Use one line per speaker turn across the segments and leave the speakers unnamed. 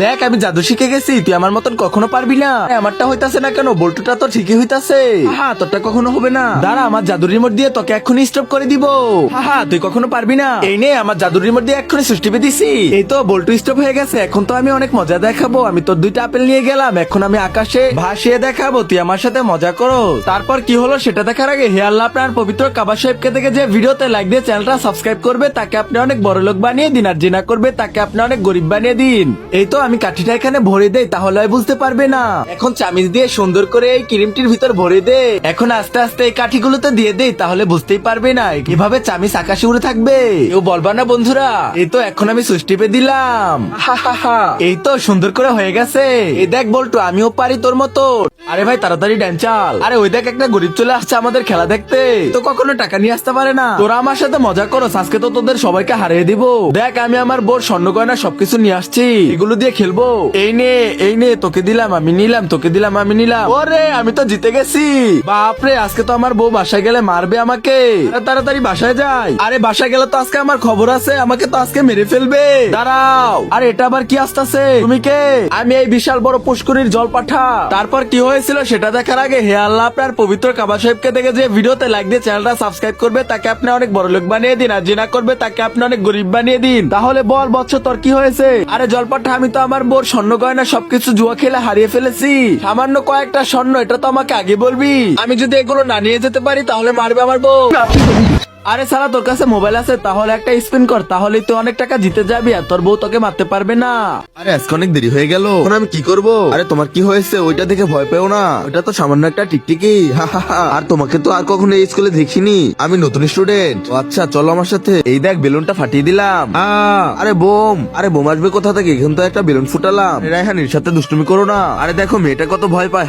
দেখ আমি জাদু শিখে গেছি, তুই আমার মতন কখনো পারবি না। আমারটা হইতাছে না কেন? বল্টুটা তো ঠিকই হইতাছে। হ্যাঁ তোরটা কখনো হবে না। দাঁড়া আমার জাদুর রিমোট দিয়ে তোকে এক্ষুনি স্টপ করে দিব। হ্যাঁ তুই কখনো পারবি না। এই নে আমার জাদুর রিমোট দিয়ে এক্ষুনি সুইচ টিপে দিছি। এই তো বল্টু স্টপ হয়ে গেছে। এখন তো আমি অনেক মজা দেখাবো। আমি তোর 2টা আপেল নিয়ে গেলাম, এখন আমি আকাশে ভাসিয়ে দেখাবো, তুই আমার সাথে মজা করো। তারপর কি হলো সেটা দেখার আগে হে আল্লাহ আপনার পবিত্র কাবা সাহেবকে থেকে যে ভিডিওতে লাইক দিয়ে চ্যানেলটা সাবস্ক্রাইব করবে তাকে আপনি অনেক বড় লোক বানিয়ে দিন, আর জিনা করবে তাকে আপনি অনেক গরিব বানিয়ে দিন। এই তো আমি কাঠিটা এখানে ভরে দেই, তাহলে আর বুঝতে পারবে না। এখন চামিচ দিয়ে সুন্দর করে এই ক্রিমটির ভিতর ভরে দে। এখন আস্তে আস্তে এই কাঠিগুলোতে দিয়ে দেই, তাহলে বুঝতেই পারবে না। কিভাবে চামিচ আকাশে উড়ে থাকবে কেউ বলবা না বন্ধুরা। এই তো এখন আমি সুইচ টিপে দিলাম। এই তো সুন্দর করে হয়ে গেছে। এই দেখ বল্টু আমিও পারি তোর মতো। আরে ভাই তাড়াতাড়ি ড্যান চাল। আরে ওই দেখ একটা গরিব চলে আসছে আমাদের খেলা দেখতে, তো কখনো টাকা নিয়ে আসতে পারে না। তোরা আমার সাথে মজা করো, আজকে তো তোদের সবাইকে হারিয়ে দিব। দেখ আমি আমার বোর স্বর্ণ গয়না সবকিছু নিয়ে আসছি, এগুলো দিয়ে খেলবো। এই নে তোকে দিলাম, আমি নিলাম, তোকে দিলাম, আমি নিলাম। ওরে আমি তো জিতে গেছি। বাপরে আজকে তো আমার বউ বাসায় গেলে মারবে আমাকে। তাড়াতাড়ি বাসায় যাই। আরে বাসায় গেলে তো আজকে আমার খবর আছে, আমাকে তো আজকে মেরে ফেলবে। দাঁড়াও। আরে এটা আবার কি আসতেছে? তুমি কে? আমি এই বিশাল বড় পুষ্করির জল পাঠা। তারপর কি হয়েছিল সেটা দেখার আগে হে আল্লাহ আপনার পবিত্র কাবা সাহেবকে দেখে যে ভিডিওতে লাইক দিয়ে চ্যানেলটা সাবস্ক্রাইব করবে তাকে আপনি অনেক বড় লোক বানিয়ে দিন, আর জিনা করবে তাকে আপনি অনেক গরিব বানিয়ে দিন। তাহলে বল বৎস তোর কি হয়েছে? আরে জল পাঠা আমি তো আমার বোর স্বর্ণ গয়না সবকিছু জুয়া খেলে হারিয়ে ফেলেছি। সামান্য কয়েকটা স্বর্ণ, এটা তো আমাকে আগে বলবি। আমি যদি এগুলো না নিয়ে যেতে পারি তাহলে মারবে আমার বউ। আরে সালা তোর কাছে মোবাইল আছে, তাহলে একটা স্পিন কর, তাহলে তুই অনেক টাকা জিতে যাবি আর তোর বউ তোকে মারতে পারবে না।
আরে আজকে অনেক দেরি হয়ে গেল, এখন আমি কি করব? আরে তোমার কি হয়েছে? ওইটা দেখে ভয় পেও না, ওইটা তো সামান্য একটা টিকটিকি। আর তোমাকে তো আর কখনো এই স্কুলে দেখিনি, আমি নতুন স্টুডেন্ট। আচ্ছা চলো আমার সাথে। এই দেখ বেলুনটা ফাটিয়ে দিলাম। আরে বোম, আরে বোম আসবে কোথা থেকে? এখন তো একটা বেলুন ফুটালাম। রায়হানের সাথে দুষ্টুমি করো না। আরে দেখো মেয়েটা কত ভয় পায়।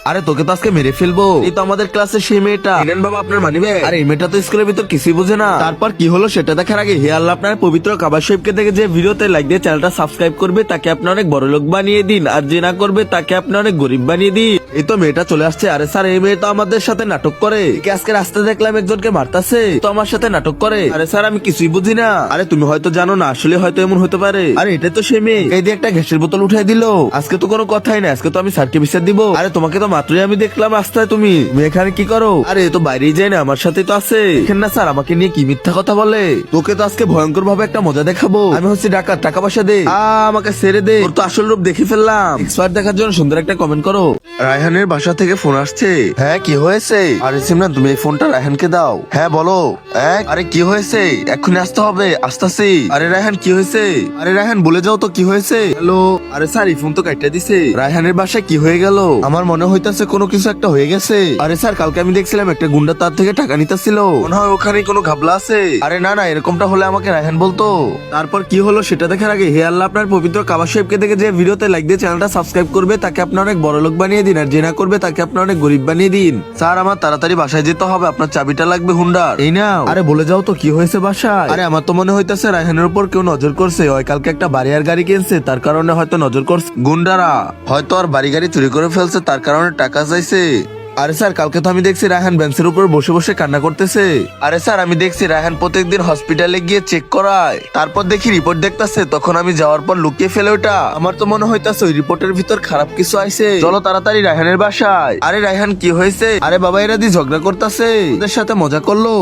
আরে তোকে তো আজকে মেরে ফেলবো। এই তো আমাদের ক্লাসের সেই মেয়েটা। বাবা আপনার মানিবে। আরে এই মেয়েটা তো স্কুলের ভিতর কিছুই বুঝে না। তারপর কি হলো সেটা দেখার আগে হে আল্লাহ আপনার পবিত্র কাবা শরীফকে দেখে যে ভিডিওতে লাইক দিয়ে চ্যানেলটা সাবস্ক্রাইব করবে তাকে আপনি অনেক বড় লোক বানিয়ে দিন, আর যে না করবে তাকে আপনি অনেক গরিব বানিয়ে দিন। এই তো মেয়েটা চলে আসছে। আরে স্যার এই মেয়ে তো আমাদের সাথে নাটক করে। আজকে রাস্তায় দেখলাম একজনকে মারতাছে, তো আমার সাথে নাটক করে। আরে স্যার আমি কিছুই বুঝি না। আরে তুমি হয়তো জানো না, আসলে হয়তো এমন হতে পারে। আরে এটা তো সে মেয়ে। এই দিয়ে একটা গ্যাসের বোতল উঠাই দিল। আজকে তো কোনো কথাই না, আজকে তো আমি স্যারকে বিচার দিব। আরে তোমাকে তো মাত্রই আমি দেখলাম রাস্তায়, তুমি এখানে কি করো? আরে এ তো বাইরেই যায় না, আমার সাথে তো আছে। দেখেন না স্যার আমাকে নিয়ে কি মিথ্যা কথা বলে। তোকে তো আজকে ভয়ঙ্কর ভাবে একটা মজা দেখাবো। আমি হচ্ছে ডাকাত, টাকা পয়সা দে। আমাকে ছেড়ে দে, তোর তো আসল রূপ দেখে ফেললাম। এক্সপার্ট দেখার জন্য সুন্দর একটা কমেন্ট করো। রায়হানের বাসা থেকে ফোন আসছে। হ্যাঁ কি হয়েছে? আরে সিমরান তুমি এই ফোনটা রায়হানকে দাও। হ্যাঁ বলো। আরে কি হয়েছে? এক্ষুনি আসতে হবে। আসতেছি। আরে রায়হান কি হয়েছে? আরে রায়হান বলে যাও তো কি হয়েছে। হ্যালো। আরে স্যার এই ফোন তো কাটতে দিছে। রায়হানের বাসায় কি হয়ে গেল? আমার মনে হইতাছে কোনো কিছু একটা হয়ে গেছে। আরে স্যার কালকে আমি দেখছিলাম একটা গুন্ডা তার থেকে টাকা নিতেছিল, মনে হয় ওখানে কোনো ঘাবলা আছে। আরে না না এরকমটা হলে আমাকে রায়হান বলতো। তারপর কি হলো সেটা দেখার আগে হে আল্লাহ আপনার পবিত্র কাবা শরীফকে দেখে যে ভিডিওতে লাইক দিয়ে চ্যানেলটা সাবস্ক্রাইব করবে তাকে আপনি অনেক বড় লোক বানিয়ে দিন, আর যে না করবে তাকে আপনি অনেক গরিব বানিয়ে দিন। স্যার আমার তাড়াতাড়ি বাসায় যেতে হবে, আপনার চাবিটা লাগবে হুন্ডার। এই নাও। আরে বলে যাও তো কি হয়েছে বাসায়। আরে আমার তো মনে হইতাছে রায়হানের উপর কেউ নজর করছে। ওই কালকে একটা বাড়ি আর গাড়ি কিনছে, তার কারণে হয়তো নজর করছে গুন্ডারা। হয়তো আর বাড়ি গাড়ি চুরি করে ফেলছে, তার কারণে টাকা চাইছে। আরে স্যার কালকে তো আমি দেখছি রায়হান বেঞ্চের উপর বসে বসে কান্না করতেছে। আরে স্যার আমি দেখছি রায়হান প্রত্যেকদিন হসপিটালে গিয়ে চেক করায়, তারপর দেখি রিপোর্ট দেখতাছে। তখন আমি যাওয়ার পর লুকিয়ে ফেলে ওটা। আমার তো মনে হইতাছে ওই রিপোর্টের ভিতর খারাপ কিছু আইছে। চলো তাড়াতাড়ি রায়হানের বাসায়। আরে রায়হান কি হয়েছে? আরে বাবা এরা দিয়ে ঝগড়া করতেছে, ওদের সাথে মজা করলো।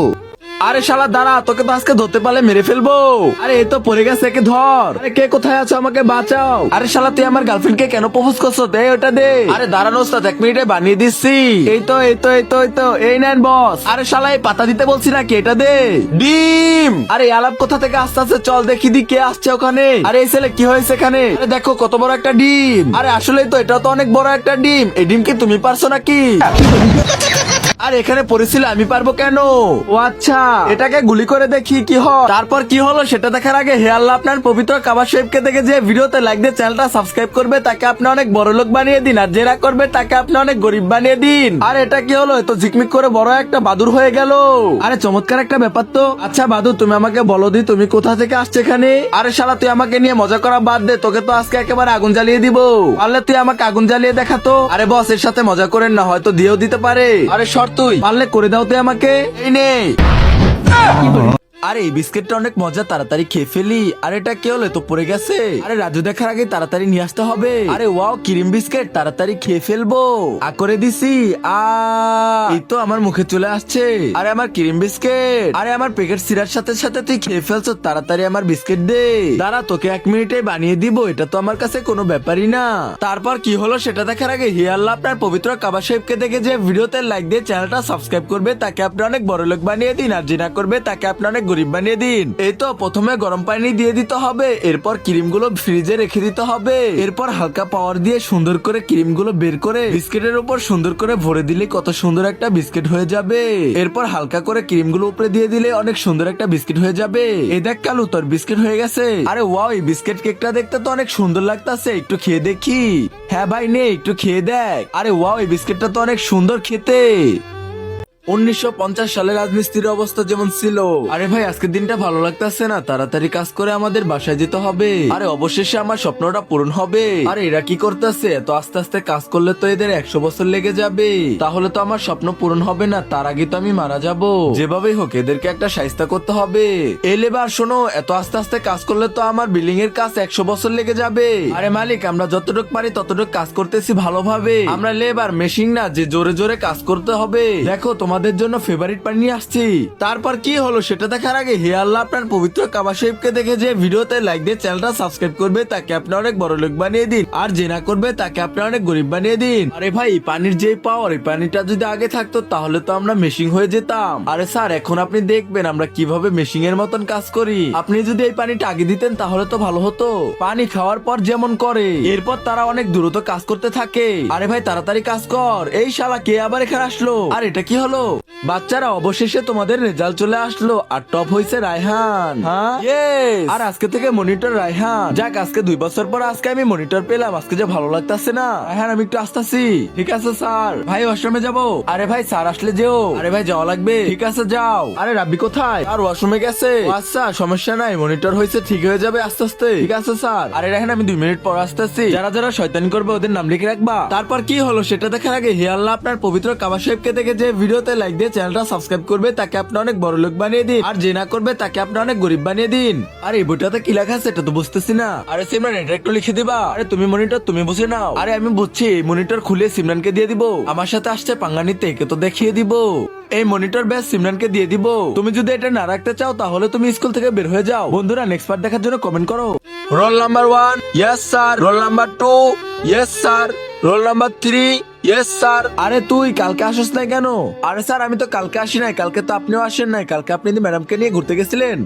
আরে শালা দাঁড়া, তোকে তো আজকে ধরতে পারলে মেরে ফেলবো। আরে এই তো পড়ে গেছে, একে ধর। আরে কে কোথায় আছো আমাকে বাঁচাও। আরে শালা তুই আমার গার্লফ্রেন্ডকে কেন প্রপোজ করছো? দে ওটা দে। আরে দাঁড়ানো ওস্তাদ 1 মিনিটে বানিয়ে দিচ্ছি। এই তো এই তো এই তো এই তো এই নেন বস। আরে শালা এই পাতা দিতে বলছি নাকি, এটা দে। ডিম। আরে আলাপ কোথা থেকে আসতে আসতে চল দেখি দি কে আসছে ওখানে। আরে এই ছেলে কি হয়েছে এখানে? আরে দেখো কত বড় একটা ডিম। আরে আসলে তো এটা তো অনেক বড় একটা ডিম। এই ডিম কি তুমি পারছো নাকি? আর এখানে পড়েছিল, আমি পারবো কেন? ও আচ্ছা, এটাকে গুলি করে দেখি কি হয়। তারপর কি হলো সেটা দেখার আগে হে আল্লাহ আপনার পবিত্র কাবা শরীফকে দেখে যে ভিডিওতে লাইক দিয়ে চ্যানেলটা সাবস্ক্রাইব করবে তাকে আপনি অনেক বড় লোক বানিয়ে দিন, আর জেরা করবে তাকে আপনি অনেক গরিব বানিয়ে দিন। আর এটা কি হলো? এত ঝিকমিক করে বড় একটা বাদুর হয়ে গেল। আরে চমৎকার একটা ব্যাপার তো। আচ্ছা বাদু তুমি আমাকে বলো দি তুমি কোথা থেকে আসছে এখানে? আরে শালা তুই আমাকে নিয়ে মজা করা বাদ দে, তোকে তো আজকে একেবারে আগুন জ্বালিয়ে দিব। পারলে তুই আমাকে আগুন জ্বালিয়ে দেখাতো। আরে বস এর সাথে মজা করেন না, হয়তো দিয়েও দিতে পারে। আরে তুই পারলে করে দাও তুই আমাকে। এই নে। আরে এই বিস্কিটটা অনেক মজা, তাড়াতাড়ি খেয়ে ফেলি। আরে এটা কি হলো, তো পড়ে গেছে। আরে রাজু দেখার আগে তাড়াতাড়ি নিয়ে আসতে হবে। আরে ওয়াও, ক্রিম বিস্কিট, তাড়াতাড়ি খেয়ে ফেলবো। করে দিছি। এই তো আমার মুখে চলে আসছে। আরে আমার ক্রিম বিস্কিট। আরে আমার প্যাকেট সিরার সাথে সাথে তুই খেয়ে ফেলছো, তাড়াতাড়ি আমার বিস্কিট দে। দাঁড়া, তোকে 1 মিনিটে বানিয়ে দিব, এটা তো আমার কাছে কোনো ব্যাপারই না। তারপর কি হলো সেটা দেখার আগে হে আল্লাহ আপনার পবিত্র কাবা শরীফকে দেখে যে ভিডিওতে লাইক দিয়ে চ্যানেলটা সাবস্ক্রাইব করবে তাকে আপনি অনেক বড় লোক বানিয়ে দিন, আর জিনা করবে তাকে আপনি অনেক গরিব বানিয়ে দিন। এই তো প্রথমে গরম পানি দিয়ে দিতে হবে, এরপর ক্রিম গুলো ফ্রিজে রেখে দিতে হবে, এরপর হালকা পাওয়ার দিয়ে সুন্দর করে ক্রিম গুলো বের করে বিস্কিটের উপর সুন্দর করে ভরে দিলে কত সুন্দর একটা বিস্কিট হয়ে যাবে। এরপর হালকা করে ক্রিম গুলো উপরে দিয়ে দিলে অনেক সুন্দর একটা বিস্কিট হয়ে যাবে। এই দেখ কালু, তোর বিস্কিট হয়ে গেছে। আরে ওয়াও, এই বিস্কিট কেকটা দেখতে তো অনেক সুন্দর লাগতাছে, একটু খেয়ে দেখি। হ্যাঁ ভাই, নে একটু খেয়ে দেখ। আরে ওয়াও, এই বিস্কিটটা তো অনেক সুন্দর খেতে। 1950 সালে রাজমিস্ত্রির অবস্থা যেমন ছিল। আরে ভাই, আজকের দিনটা ভালো লাগতেছে না, তাড়াতাড়ি কাজ করে আমাদের বাসায় যেতে হবে। আরে অবশেষে আমার স্বপ্নটা পূরণ হবে। আরে এরা কি করতেছে, এত আস্তে আস্তে কাজ করলে তো এদের 100 বছর লেগে যাবে, তাহলে তো আমার স্বপ্ন পূরণ হবে না, তার আগে তো আমি মারা যাব। যেভাবেই হোক এদেরকে একটা শায়েস্তা করতে হবে। এই লেবার শোনো, এত আস্তে আস্তে কাজ করলে তো আমার বিল্ডিং এর কাজ 100 বছর লেগে যাবে। আরে মালিক, আমরা যতটুকু পারি ততটুকু কাজ করতেছি ভালোভাবে, আমরা লেবার মেশিন না যে জোরে জোরে কাজ করতে হবে। দেখো তোমাদের জন্য ফেভারিট পানি নিয়ে আসছি। তারপর কি হলো সেটা দেখার আগে হে আল্লাহ আপনার পবিত্র কাবা শরীফকে দেখে যে ভিডিওতে লাইক দিয়ে চ্যানেলটা সাবস্ক্রাইব করবে তাকে আপনি অনেক বড় লোক বানিয়ে দিন, আর যে না করবে তাকে আপনি অনেক গরিব বানিয়ে দিন। আরে ভাই, পানির যে পাওয়ার, এই পানিটা যদি আগে থাকতো তাহলে তো আমরা মেশিন হয়ে যেতাম। আরে স্যার, এখন আপনি দেখবেন আমরা কিভাবে মেশিন এর মতন কাজ করি। আপনি যদি এই পানিটা আগে দিতেন তাহলে তো ভালো হতো। পানি খাওয়ার পর যেমন করে, এরপর তারা অনেক দ্রুত কাজ করতে থাকে। আরে ভাই তাড়াতাড়ি কাজ কর। এই শালা কে আবার এখানে আসলো? আর এটা কি হলো? বাচ্চারা, অবশেষে তোমাদের রেজাল্ট চলে আসলো, আর টপ হয়েছে রায়হান। হ্যাঁ, ইয়েস। আর আজকে থেকে মনিটর রায়হান। যাক, আজকে 2 বছর পর আজকে আমি মনিটর পেলাম, আজকে যে ভালো লাগতেছে না। রায়হান, আমি একটু আসতেছি। ঠিক আছে স্যার। ভাই ওয়াশরুমে যাবো। আরে ভাই স্যার আসলে যেও। আরে ভাই যাওয়া লাগবে। ঠিক আছে যাও। আরে রাব্বি কোথায়? আর ওয়াশরুমে গেছে। ও আচ্ছা, সমস্যা নাই, মনিটর হয়েছে, ঠিক হয়ে যাবে আস্তে আস্তে। ঠিক আছে স্যার। আরে রায়হান, আমি 2 মিনিট পর আসতেছি। যারা যারা শয়তানি করবে ওদের নাম লিখে রাখবা। তারপর কি হলো সেটা দেখার আগে হে আল্লাহ আপনার পবিত্র কাবা শরীফকে দেখে যে ভিডিওতে লাইক দিয়ে চ্যানেলটা সাবস্ক্রাইব করবে তাকে আপনি অনেক বড় লোক বানিয়ে দিন, আর যে না করবে তাকে আপনি অনেক গরিব বানিয়ে দিন। আরে এই বইটাতে কি লেখা আছে এটা তো বুঝতেছি না। আরে সিমরান, এটা একটু লিখে দিবা। আরে তুমি মনিটর তুমি বুঝে নাও। আরে আমি বুঝছি, এই মনিটর খুলে সিমরানকে দিয়ে দিব। আমার সাথে আসছে পাঙ্গানিতে, একে তো দেখিয়ে দিব। এই মনিটর ব্যাস সিমরানকে দিয়ে দিব। তুমি যদি এটা না রাখতে চাও তাহলে তুমি স্কুল থেকে বের হয়ে যাও। বন্ধুরা, নেক্সট পার্ট দেখার জন্য কমেন্ট করো। Roll number 1, yes sir. Roll number 2, yes sir. Roll number 3, yes sir. আরে তুই কালকে আসিস নাই কেন? আরে স্যার, আমি তো কালকে আসি নাই, কালকে তো আপনিও আসেন নাই, কালকে আপনি ম্যাডামকে নিয়ে ঘুরতে গেছিলেন।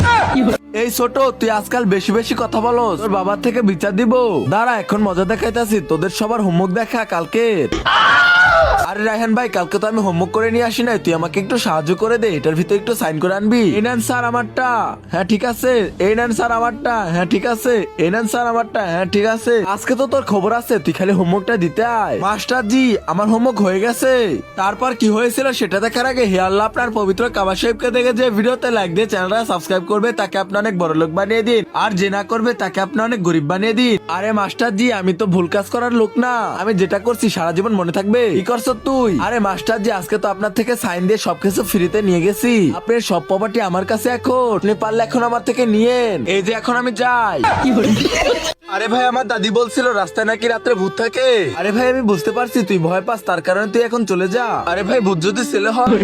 এই ছোট, তুই আজকাল বেশি বেশি কথা বলো, তোর বাবার থেকে বিচার দিব। দাঁড়া, এখন মজা দেখাইতাছি, তোদের সবার হোমওয়ার্ক দেখা কালকে। আরে রায়হান ভাই, কালকে তো আমি হোমওয়ার্ক করে নিয়ে আসি নাই, তুই আমাকে একটু সাহায্য করে দে, এটার ভিতরে একটু সাইন করে আনবি। এই নেন স্যার আমারটা। হ্যাঁ ঠিক আছে। এই নেন স্যার আমারটা। হ্যাঁ ঠিক আছে। এই নেন স্যার আমারটা। হ্যাঁ ঠিক আছে। আজকে তো তোর খবর আছে, তুই খালি হোমওয়ার্কটা দিতে আয়। মাস্টার জি, আমার হোমওয়ার্ক হয়ে গেছে। তারপর কি হয়েছিল সেটা দেখার আগে হে আল্লাহ আপনার পবিত্র কাবা শরীফকে দেখে যে ভিডিওতে লাইক দিয়ে চ্যানেলটা সাবস্ক্রাইব করবে তাকে আপনি অনেক বড় লোক বানিয়ে দিন, আর যে না করবে তাকে আপনি অনেক গরিব বানিয়ে দিন। আরে মাস্টার জি, আমি তো ভুল কাজ করার লোক না, আমি যেটা করছি সারা জীবন মনে থাকবে। কি করছ তুই? আরে মাস্টার জি, আজকে তো আপনার থেকে সাইন দিয়ে সবকিছু ফ্রিতে নিয়ে গেছি, আপনার সব প্রপার্টি আমার কাছে, এখন আপনি পারলে এখন আমার থেকে নিয়েন। এই যে এখন আমি যাই। আরে ভাই, আমার দাদি বলছিল রাস্তায় নাকি রাত্রে ভূত থাকে। আরে ভাই, আমি বুঝতে পারছি তুই ভয় পাস, তার কারণে তুই এখন চলে যা। আরে ভাই, ভূত যদি ছেলে হয়।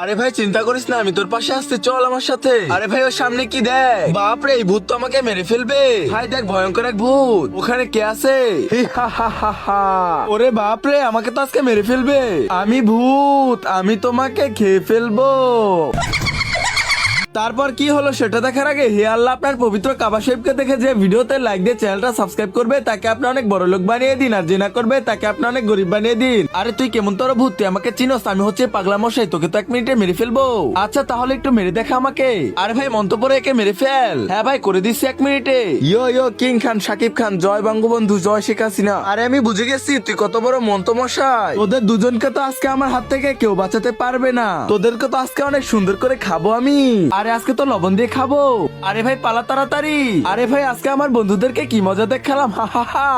আরে ভাই চিন্তা করিস না, আমি তোর পাশে আসতে, চল আমার সাথে। আরে ভাই, ওর সামনে কি দেখ? বাপরে, এই ভূত তো আমাকে মেরে ফেলবে। ভাই দেখ, ভয়ঙ্কর এক ভূত। ওখানে কে আছে? ওরে বাপরে, আমাকে তো আজকে মেরে ফেলবে। আমি ভূত, আমি তোমাকে খেয়ে ফেলবো। তারপর কি হলো সেটা দেখার আগে হে আল্লাহ আপনার পবিত্র কাবা শরীফকে দেখে যে ভিডিওতে লাইক দিয়ে চ্যানেলটা সাবস্ক্রাইব করবে তাকে আপনি অনেক বড় লোক বানিয়ে দিন, আর যে না করবে তাকে আপনি অনেক গরিব বানিয়ে দিন। আরে তুই কেমন তোর ভূত, তুই আমাকে চিনোস? আমি হচ্ছে পাগলা মশাই, তোকে তো 1 মিনিটে মেরে ফেলবো। আচ্ছা তাহলে একটু মেরে দেখা আমাকে। আরে ভাই, মন্তব্য একে মেরে ফেল। হ্যাঁ ভাই, করে দিচ্ছি 1 মিনিটে। ইয়ো ইয়ো কিং খান, শাকিব খান, জয় বঙ্গবন্ধু, জয় শেখ হাসিনা। আরে আমি বুঝে গেছি তুই কত বড় মন্ত মশাই। তোদের দুজনকে তো আজকে আমার হাত থেকে কেউ বাঁচাতে পারবে না, তোদেরকে তো আজকে অনেক সুন্দর করে খাবো আমি। আরে আজকে তো লবণ দিয়ে খাবো। আরে ভাই পালা তাড়াতাড়ি। আরে ভাই, আজকে আমার বন্ধুদেরকে কি মজা দেখালাম। হা হা হা।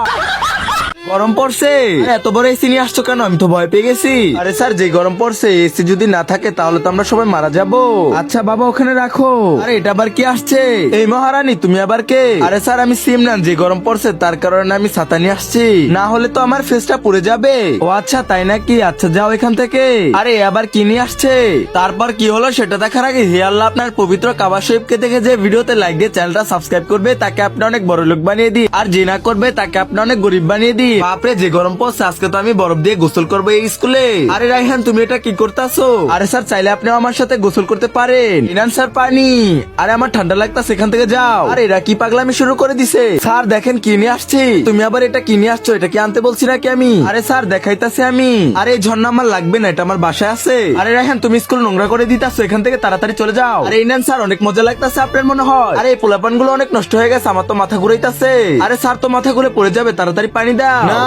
গরম পড়ছে? আরে এত বড় এসি নিয়ে আসছো কেন? আমি তো ভয় পেয়ে গেছি। আরে স্যার, যে গরম পড়ছে, এসি যদি না থাকে তাহলে তো আমরা সবাই মারা যাব। আচ্ছা বাবা, ওখানে রাখো। আরে এটা আবার কি আসছে? এই মহারানী, তুমি আবার কে? আরে স্যার, আমি সিমরান। যে গরম পড়ছে তার কারণে আমি ছাতা নিয়ে আসছি, না হলে তো আমার ফেসটা পুড়ে যাবে। ও আচ্ছা, তাই নাকি? আচ্ছা যাও এখান থেকে। আরে আবার কি নিয়ে আসছে? তারপর কি হলো সেটা দেখার আগে হে আল্লাহ, আপনার পবিত্র কাবা শরীফকে দেখে যে ভিডিওতে লাইক দিয়ে চ্যানেলটা সাবস্ক্রাইব করবে তাকে আপনি অনেক বড় লোক বানিয়ে দিই, আর যে না করবে তাকে আপনি অনেক গরিব বানিয়ে দিই। বাপরে, যে গরম পড়ছে, আজকে তো আমি বরফ দিয়ে গোসল করবো এই স্কুলে। আরে রাইহান, তুমি এটা কি করতেছো? আরে স্যার, চাইলে আপনি আমার সাথে গোসল করতে পারেন। ইনান স্যার, পানি। আরে আমার ঠান্ডা লাগতা, সেখান থেকে যাও। আরে এরা কি পাগলামি শুরু করে দিছে? স্যার দেখেন কি নিয়ে আসছি। তুমি আবার এটা কি নিয়ে আসছো? এটা কি আনতে বলছি নাকি আমি? আরে স্যার, দেখাইতাছে আমি। আরে এই ঝর্ণা আমার লাগবে না, এটা আমার বাসায় আছে। আরে রাইহান, তুমি স্কুল নোংরা করে দিতাছো, এখান থেকে তাড়াতাড়ি চলে যাও। আরে ইনান স্যার, অনেক মজা লাগতাছে আপনার মনে হয়। আরে এই পোলাপান গুলো অনেক নষ্ট হয়ে গেছে, আমার তো মাথা ঘুরাইতাছে। আরে স্যার, তো মাথা ঘুরে পড়ে যাবে, তাড়াতাড়ি পানি দাও। না।